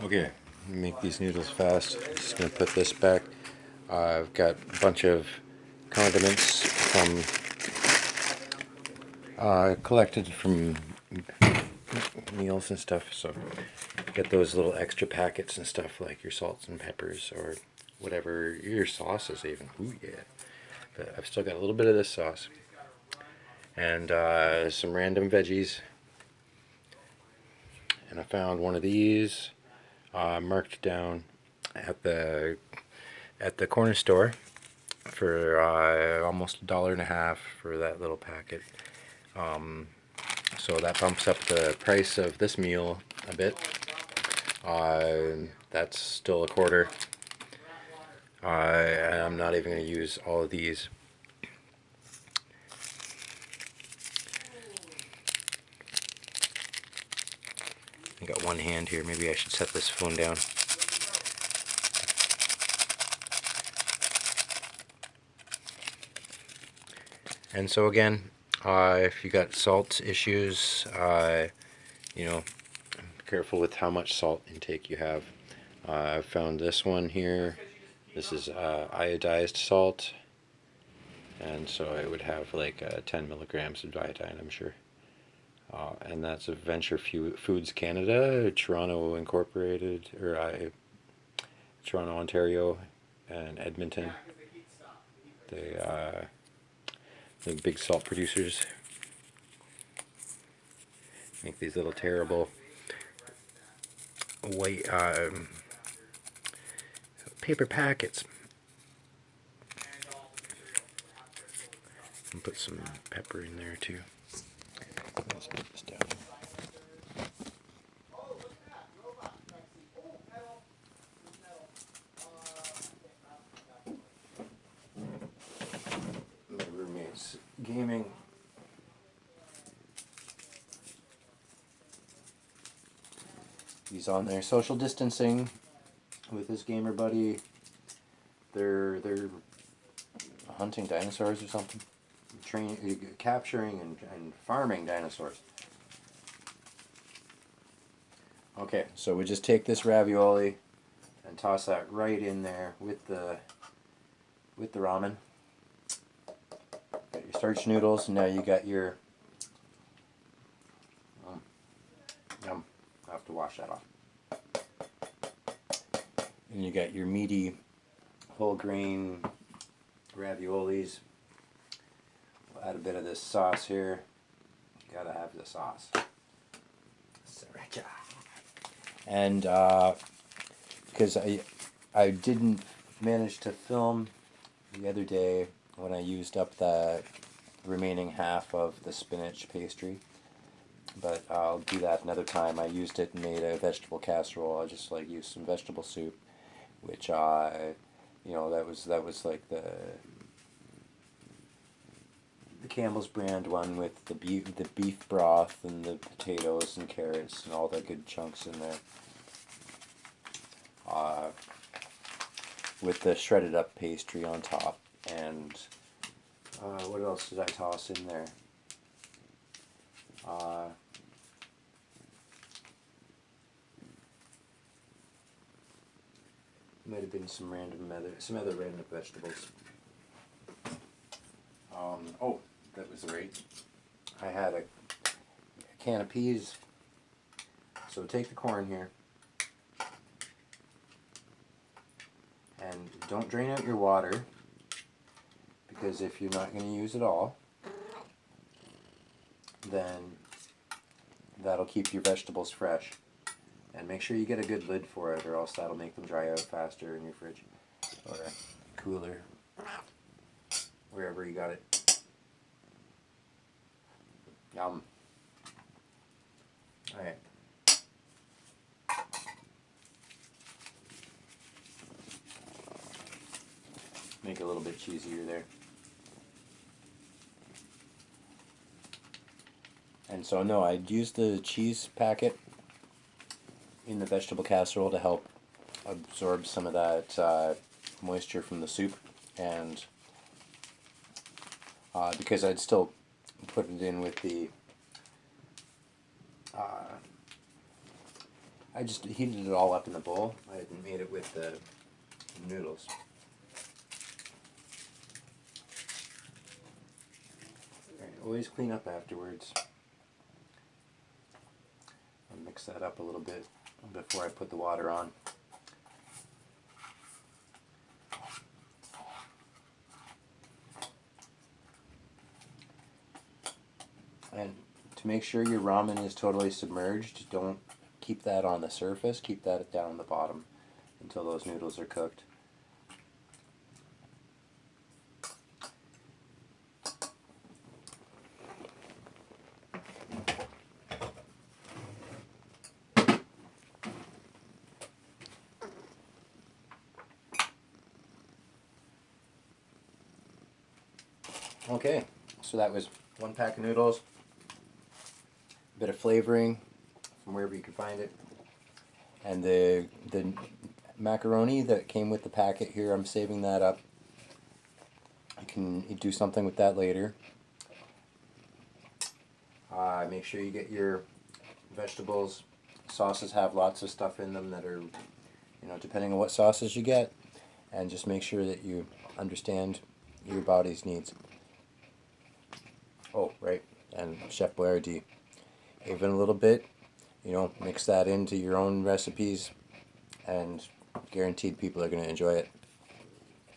Okay, make these noodles fast. Just gonna put this back. I've got a bunch of condiments from collected from meals and stuff. So get those little extra packets and stuff like your salts and peppers or whatever your sauces even. Ooh yeah! But I've still got a little bit of this sauce and some random veggies. And I found one of these marked down at the corner store for almost $1.50 for that little packet. So that bumps up the price of this meal a bit. That's still a quarter. I'm not even going to use all of these. I got one hand here. Maybe I should set this phone down. And so again, if you got salt issues, you know, careful with how much salt intake you have. I found this one here. This is iodized salt, and so it would have like 10 milligrams of iodine, I'm sure. And that's of Venture Foods Canada, Toronto Incorporated, or Toronto, Ontario, and Edmonton. The big salt producers make these little terrible white paper packets. And put some pepper in there too. Let's put this down. My roommate's gaming. He's on there social distancing with his gamer buddy. They're hunting dinosaurs or something. Capturing and farming dinosaurs. Okay, so we just take this ravioli and toss that right in there with the ramen. Got your starch noodles, and now you got your yum. I have to wash that off. And you got your meaty whole grain raviolis. We'll add a bit of this sauce here. Gotta have the sauce. Sriracha. And because I didn't manage to film the other day when I used up the remaining half of the spinach pastry, but I'll do that another time. I used it and made a vegetable casserole. I just like used some vegetable soup, which that was like the Campbell's brand one with the beef broth and the potatoes and carrots and all the good chunks in there. With the shredded up pastry on top, and what else did I toss in there? Might have been some other random vegetables. Oh, that was right. I had a can of peas. So take the corn here, and don't drain out your water, because if you're not going to use it all, then that'll keep your vegetables fresh. And make sure you get a good lid for it, or else that'll make them dry out faster in your fridge or cooler, wherever you got it. Yum. Alright. Make it a little bit cheesier there. And so no, I'd use the cheese packet in the vegetable casserole to help absorb some of that moisture from the soup, and because I'd still put it in with the I just heated it all up in the bowl. I hadn't made it with the noodles. Right, always clean up afterwards. I'll mix that up a little bit before I put the water on. And to make sure your ramen is totally submerged, don't keep that on the surface, keep that down the bottom until those noodles are cooked. Okay, so that was 1 pack of noodles, a bit of flavoring from wherever you can find it, and the macaroni that came with the packet here, I'm saving that up. You can do something with that later. Make sure you get your vegetables. Sauces have lots of stuff in them that are, depending on what sauces you get, and just make sure that you understand your body's needs. Oh, right, and Chef Boyardee. Even a little bit, mix that into your own recipes, and guaranteed people are going to enjoy it.